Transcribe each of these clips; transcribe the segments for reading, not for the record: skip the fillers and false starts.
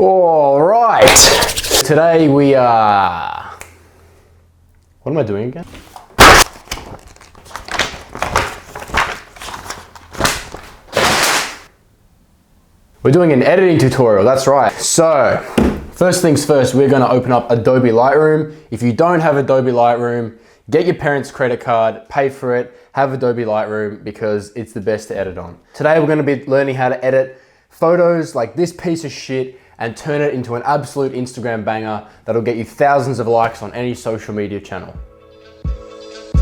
All right. Today we are... What am I doing again? We're doing an editing tutorial, that's right. So, first things first, we're gonna open up Adobe Lightroom. If you don't have Adobe Lightroom, get your parents' credit card, pay for it, have Adobe Lightroom because it's the best to edit on. Today we're gonna be learning how to edit photos like this piece of shit and turn it into an absolute Instagram banger that'll get you thousands of likes on any social media channel.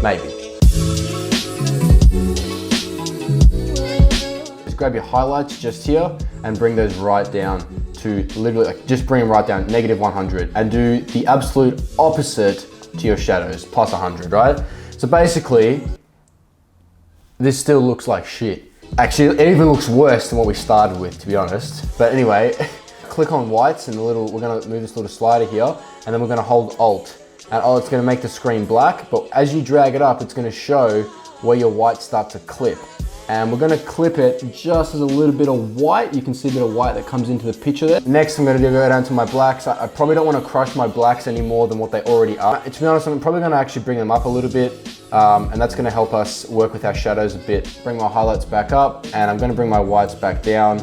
Maybe. Just grab your highlights just here and bring those right down to literally, like, just bring them right down, -100, and do the absolute opposite to your shadows, +100, right? So basically, this still looks like shit. Actually, it even looks worse than what we started with, to be honest. But anyway, click on whites and we're gonna move this little slider here, and then we're gonna hold Alt. And it's gonna make the screen black, but as you drag it up, it's gonna show where your whites start to clip. And we're gonna clip it just as a little bit of white. You can see a bit of white that comes into the picture there. Next, I'm gonna go down to my blacks. I probably don't wanna crush my blacks any more than what they already are. To be honest, I'm probably gonna actually bring them up a little bit, and that's gonna help us work with our shadows a bit. Bring my highlights back up, and I'm gonna bring my whites back down,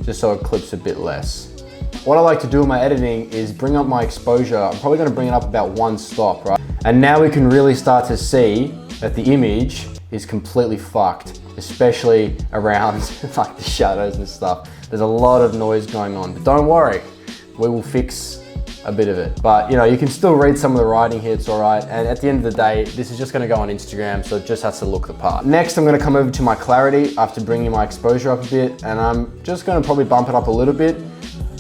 just so it clips a bit less. What I like to do in my editing is bring up my exposure. I'm probably gonna bring it up about 1 stop, right? And now we can really start to see that the image is completely fucked, especially around like the shadows and stuff. There's a lot of noise going on, but don't worry, we will fix a bit of it. But you know, you can still read some of the writing here, it's all right. And at the end of the day, this is just gonna go on Instagram, so it just has to look the part. Next, I'm gonna come over to my clarity after bringing my exposure up a bit, and I'm just gonna probably bump it up a little bit.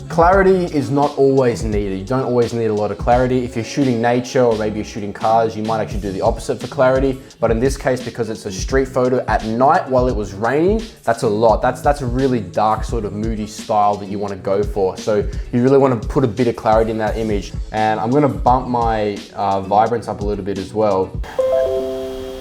Clarity is not always needed. You don't always need a lot of clarity. If you're shooting nature or maybe you're shooting cars, you might actually do the opposite for clarity. But in this case, because it's a street photo at night while it was raining, that's a lot. That's a really dark sort of moody style that you want to go for. So you really want to put a bit of clarity in that image. And I'm going to bump my vibrance up a little bit as well.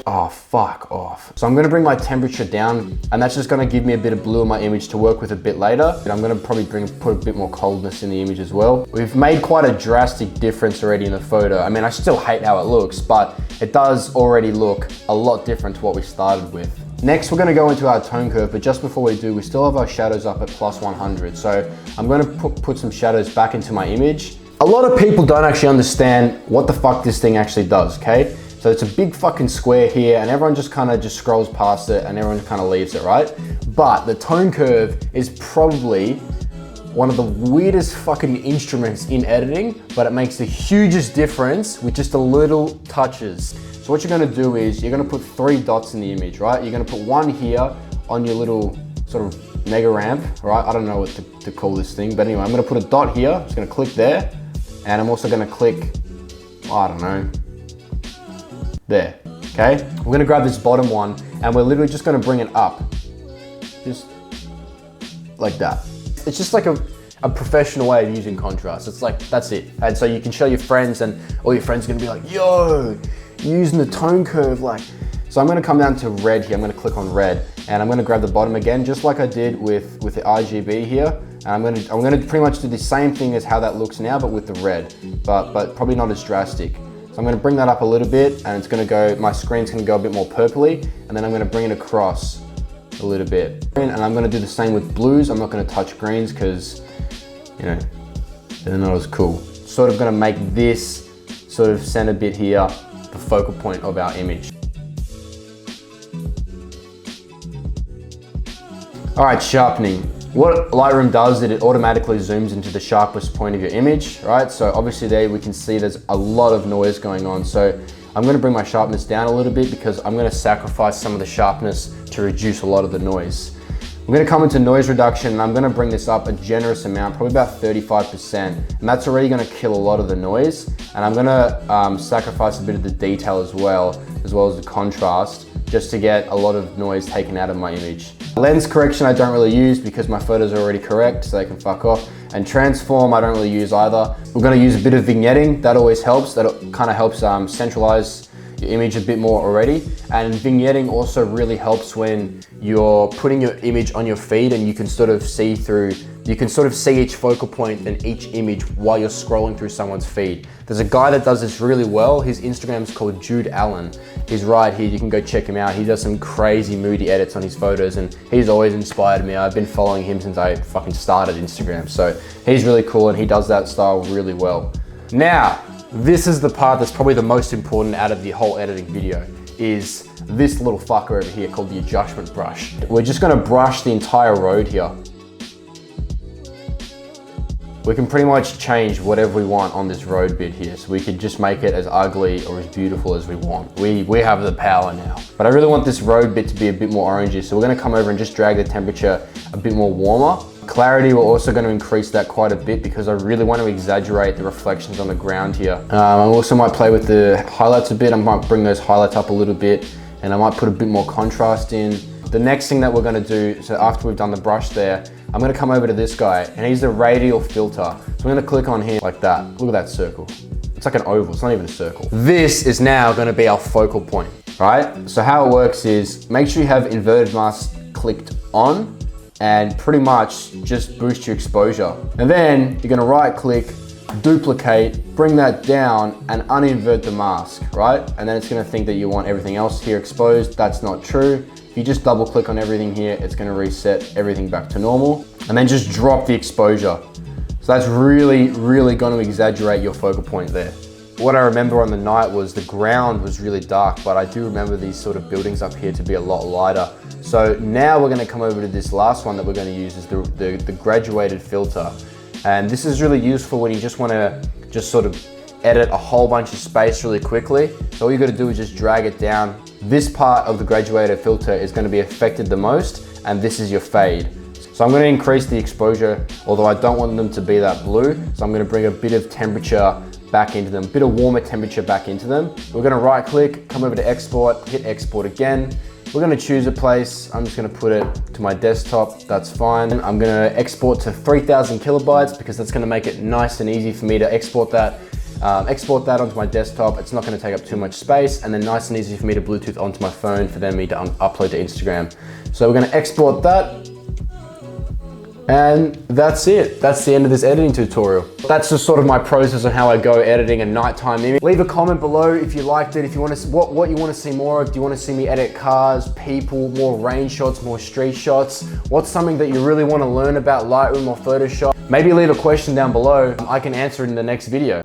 Oh, fuck off. So I'm gonna bring my temperature down, and that's just gonna give me a bit of blue in my image to work with a bit later. And I'm gonna probably put a bit more coldness in the image as well. We've made quite a drastic difference already in the photo. I mean, I still hate how it looks, but it does already look a lot different to what we started with. Next, we're gonna go into our tone curve, but just before we do, we still have our shadows up at +100. So I'm gonna put some shadows back into my image. A lot of people don't actually understand what the fuck this thing actually does, okay? So it's a big fucking square here, and everyone just kind of scrolls past it and everyone kind of leaves it, right? But the tone curve is probably one of the weirdest fucking instruments in editing, but it makes the hugest difference with just a little touches. So what you're gonna do is you're gonna put 3 dots in the image, right? You're gonna put 1 here on your little sort of mega ramp, right? I don't know what to call this thing, but anyway, I'm gonna put a dot here. I'm just gonna click there, and I'm also gonna click, I don't know, there, okay? We're gonna grab this bottom one, and we're literally just gonna bring it up. Just like that. It's just like a professional way of using contrast. It's like, that's it. And so you can show your friends, and all your friends are gonna be like, yo, you're using the tone curve, like. So I'm gonna come down to red here. I'm gonna click on red, and I'm gonna grab the bottom again, just like I did with the RGB here. And I'm gonna pretty much do the same thing as how that looks now, but with the red, but probably not as drastic. So I'm gonna bring that up a little bit, and it's gonna go, my screen's gonna go a bit more purpley, and then I'm gonna bring it across a little bit. And I'm gonna do the same with blues. I'm not gonna touch greens because, you know, they're not as cool. Sort of gonna make this sort of center bit here the focal point of our image. All right, sharpening. What Lightroom does is it automatically zooms into the sharpest point of your image, right? So obviously there we can see there's a lot of noise going on. So I'm gonna bring my sharpness down a little bit because I'm gonna sacrifice some of the sharpness to reduce a lot of the noise. I'm gonna come into noise reduction, and I'm gonna bring this up a generous amount, probably about 35%. And that's already gonna kill a lot of the noise. And I'm gonna sacrifice a bit of the detail as well as the contrast, just to get a lot of noise taken out of my image. Lens correction I don't really use because my photos are already correct, so they can fuck off. And transform I don't really use either. We're gonna use a bit of vignetting, that always helps. That kind of helps centralize your image a bit more already. And vignetting also really helps when you're putting your image on your feed and you can sort of see each focal point and each image while you're scrolling through someone's feed. There's a guy that does this really well. His Instagram is called Jude Allen. He's right here, you can go check him out. He does some crazy moody edits on his photos and he's always inspired me. I've been following him since I fucking started Instagram. So he's really cool and he does that style really well. Now, this is the part that's probably the most important out of the whole editing video, is this little fucker over here called the adjustment brush. We're just gonna brush the entire road here. We can pretty much change whatever we want on this road bit here. So we could just make it as ugly or as beautiful as we want. We have the power now. But I really want this road bit to be a bit more orangey. So we're gonna come over and just drag the temperature a bit more warmer. Clarity, we're also gonna increase that quite a bit because I really want to exaggerate the reflections on the ground here. I also might play with the highlights a bit. I might bring those highlights up a little bit and I might put a bit more contrast in. The next thing that we're gonna do, so after we've done the brush there, I'm gonna come over to this guy and he's the radial filter. So I'm gonna click on him like that. Look at that circle. It's like an oval, it's not even a circle. This is now gonna be our focal point, right? So how it works is, make sure you have inverted mask clicked on and pretty much just boost your exposure. And then you're gonna right click, duplicate, bring that down and uninvert the mask, right? And then it's gonna think that you want everything else here exposed. That's not true. If you just double click on everything here, it's gonna reset everything back to normal. And then just drop the exposure. So that's really, really gonna exaggerate your focal point there. What I remember on the night was the ground was really dark, but I do remember these sort of buildings up here to be a lot lighter. So now we're gonna come over to this last one that we're gonna use is the graduated filter. And this is really useful when you just wanna just sort of edit a whole bunch of space really quickly. So all you gotta do is just drag it down. This part of the graduated filter is gonna be affected the most, and this is your fade. So I'm gonna increase the exposure, although I don't want them to be that blue. So I'm gonna bring a bit of temperature back into them, a bit of warmer temperature back into them. We're gonna right click, come over to export, hit export again. We're gonna choose a place. I'm just gonna put it to my desktop, that's fine. I'm gonna export to 3000 kilobytes because that's gonna make it nice and easy for me to export that. Export that onto my desktop. It's not gonna take up too much space, and then nice and easy for me to Bluetooth onto my phone for then me to upload to Instagram. So we're gonna export that. And that's it. That's the end of this editing tutorial. That's just sort of my process on how I go editing a nighttime image. Leave a comment below if you liked it, if you want to, what you want to see more of. Do you want to see me edit cars, people, more rain shots, more street shots? What's something that you really want to learn about Lightroom or Photoshop? Maybe leave a question down below. I can answer it in the next video.